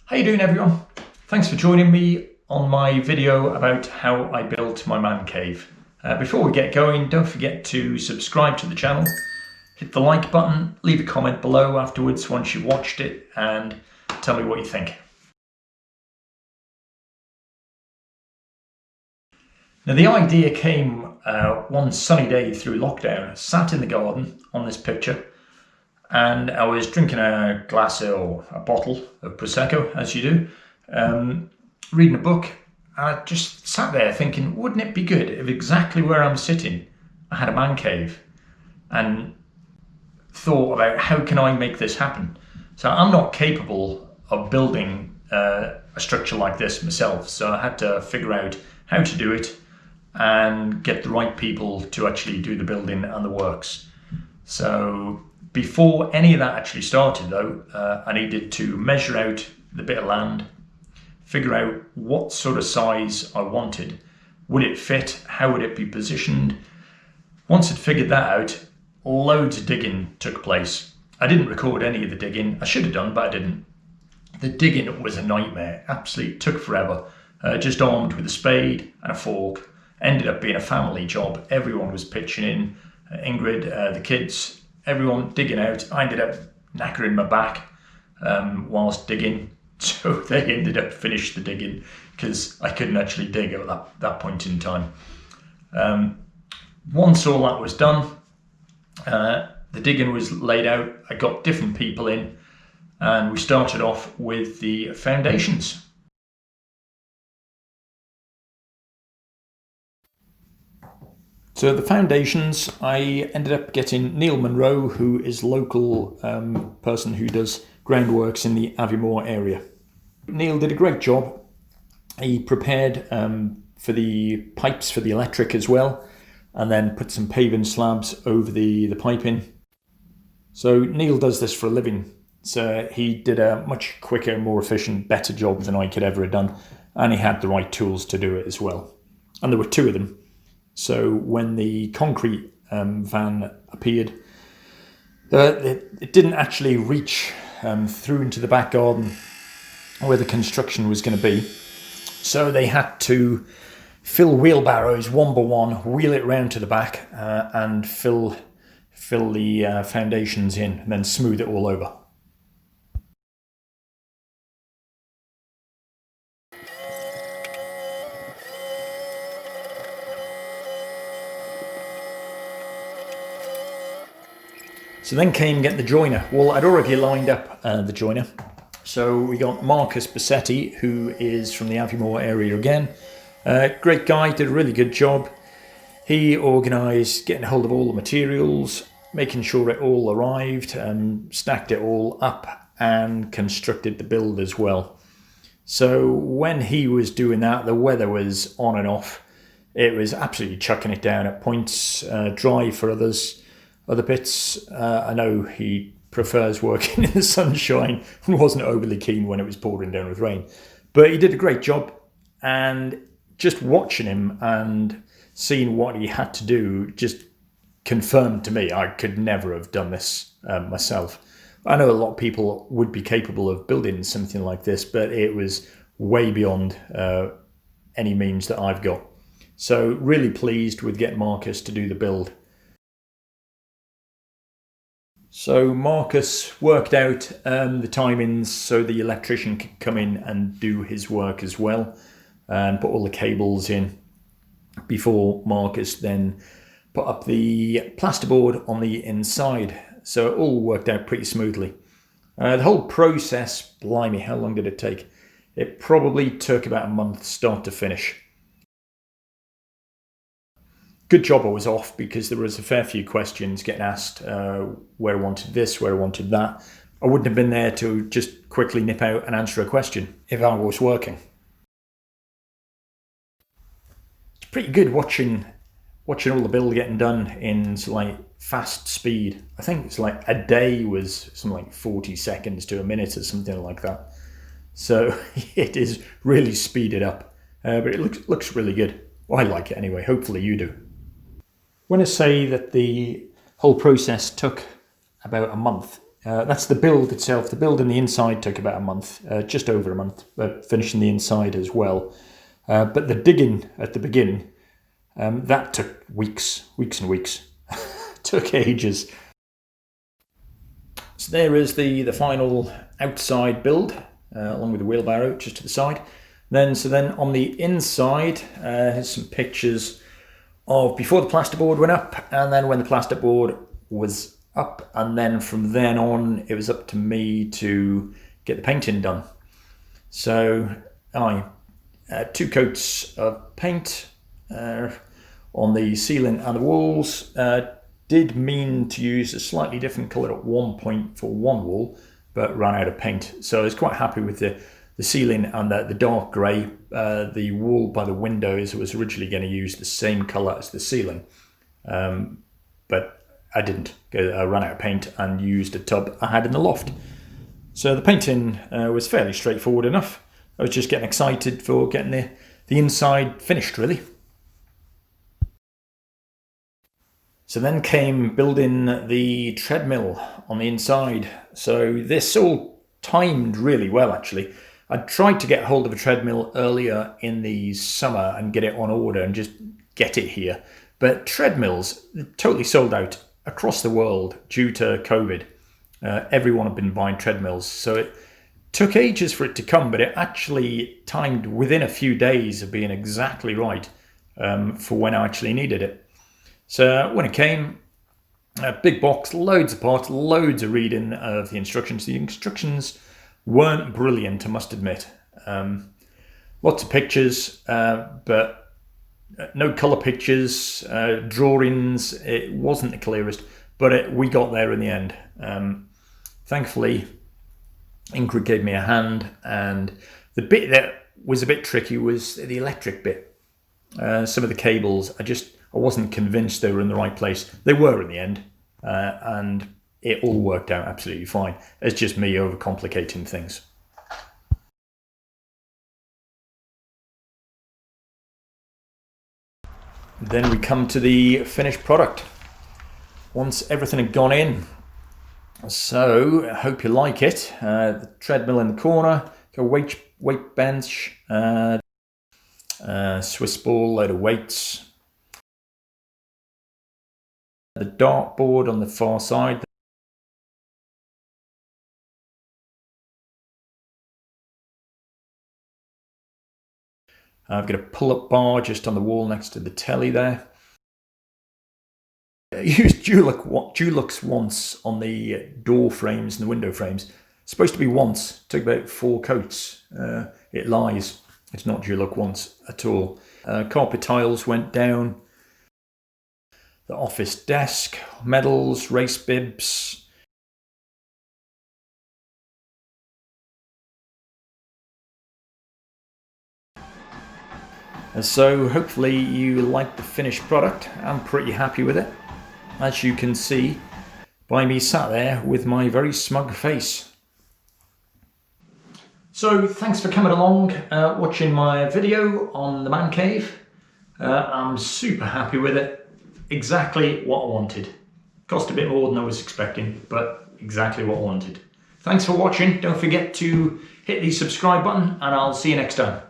How you doing, everyone? Thanks for joining me on my video about how I built my man cave. Before we get going, don't forget to subscribe to the channel, hit the like button, leave a comment below afterwards once you've watched it, and tell me what you think. Now, the idea came one sunny day through lockdown. I sat in the garden on this picture and I was drinking a glass or a bottle of Prosecco, as you do, reading a book. I just sat there thinking, wouldn't it be good if exactly where I'm sitting I had a man cave, and thought about how can I make this happen. So I'm not capable of building a structure like this myself, so I had to figure out how to do it and get the right people to actually do the building and the works. So before any of that actually started though, I needed to measure out the bit of land, figure out what sort of size I wanted. Would it fit? How would it be positioned? Once I'd figured that out, loads of digging took place. I didn't record any of the digging. I should have done, but I didn't. The digging was a nightmare. Absolutely took forever. Just armed with a spade and a fork. Ended up being a family job. Everyone was pitching in. Ingrid, the kids, everyone digging out. I ended up knackering my back whilst digging. So they ended up finished the digging because I couldn't actually dig at that point in time. Once all that was done, the digging was laid out. I got different people in and we started off with the foundations. So the foundations, I ended up getting Neil Monroe, who is local person who does groundworks in the Aviemore area. Neil did a great job. He prepared for the pipes for the electric as well, and then put some paving slabs over the piping. So Neil does this for a living. So he did a much quicker, more efficient, better job than I could ever have done. And he had the right tools to do it as well. And there were two of them. So when the concrete van appeared, it didn't actually reach through into the back garden where the construction was going to be. So they had to fill wheelbarrows one by one, wheel it round to the back and fill the foundations in and then smooth it all over. So then came get the joiner. Well, I'd already lined up the joiner. So we got Marcus Bassetti, who is from the Aviemore area again. Great guy, did a really good job. He organised getting hold of all the materials, making sure it all arrived, stacked it all up and constructed the build as well. So when he was doing that, the weather was on and off. It was absolutely chucking it down at points, dry for other bits. I know he prefers working in the sunshine and wasn't overly keen when it was pouring down with rain. But he did a great job, and just watching him and seeing what he had to do just confirmed to me I could never have done this myself. I know a lot of people would be capable of building something like this, but it was way beyond any means that I've got. So really pleased with getting Marcus to do the build. So Marcus worked out the timings so the electrician could come in and do his work as well and put all the cables in before Marcus then put up the plasterboard on the inside. So it all worked out pretty smoothly. The whole process, blimey, how long did it take? It probably took about a month start to finish. Good job I was off, because there was a fair few questions getting asked where I wanted this, where I wanted that. I wouldn't have been there to just quickly nip out and answer a question if I was working. It's pretty good watching all the build getting done in like fast speed. I think it's like a day was something like 40 seconds to a minute or something like that. So it is really speeded up, but it looks really good. Well, I like it anyway. Hopefully you do. When I say that the whole process took about a month, That's the build itself. The build in the inside took about a month, just over a month, finishing the inside as well. But the digging at the beginning, that took weeks and weeks. Took ages. So there is the final outside build, along with the wheelbarrow just to the side. Then on the inside, here's some pictures of before the plasterboard went up, and then when the plasterboard was up, and then from then on it was up to me to get the painting done. So I 2 coats of paint on the ceiling and the walls. Did mean to use a slightly different colour at one point for one wall, but ran out of paint. So I was quite happy with the ceiling and the dark grey. The wall by the windows was originally going to use the same colour as the ceiling, but I didn't. I ran out of paint and used a tub I had in the loft. So the painting was fairly straightforward enough. I was just getting excited for getting the inside finished, really. So then came building the treadmill on the inside. So this all timed really well, actually. I tried to get hold of a treadmill earlier in the summer and get it on order and just get it here. But treadmills totally sold out across the world due to COVID. Everyone had been buying treadmills. So it took ages for it to come, but it actually timed within a few days of being exactly right for when I actually needed it. So when it came, a big box, loads of parts, loads of reading of the instructions. The instructions weren't brilliant, I must admit. Lots of pictures, but no colour pictures, drawings. It wasn't the clearest, but we got there in the end. Thankfully, Ingrid gave me a hand, and the bit that was a bit tricky was the electric bit. Some of the cables, I wasn't convinced they were in the right place. They were in the end, and it all worked out absolutely fine. It's just me overcomplicating things. Then we come to the finished product. Once everything had gone in. So I hope you like it. The treadmill in the corner, a weight bench, Swiss ball, load of weights. The dartboard on the far side. I've got a pull-up bar just on the wall next to the telly there. I used Dulux once on the door frames and the window frames. It's supposed to be once. Took about 4 coats. It lies. It's not Dulux once at all. Carpet tiles went down. The office desk, medals, race bibs. And so hopefully you like the finished product. I'm pretty happy with it. As you can see by me sat there with my very smug face. So thanks for coming along, watching my video on the man cave. I'm super happy with it. Exactly what I wanted. Cost a bit more than I was expecting, but exactly what I wanted. Thanks for watching. Don't forget to hit the subscribe button, and I'll see you next time.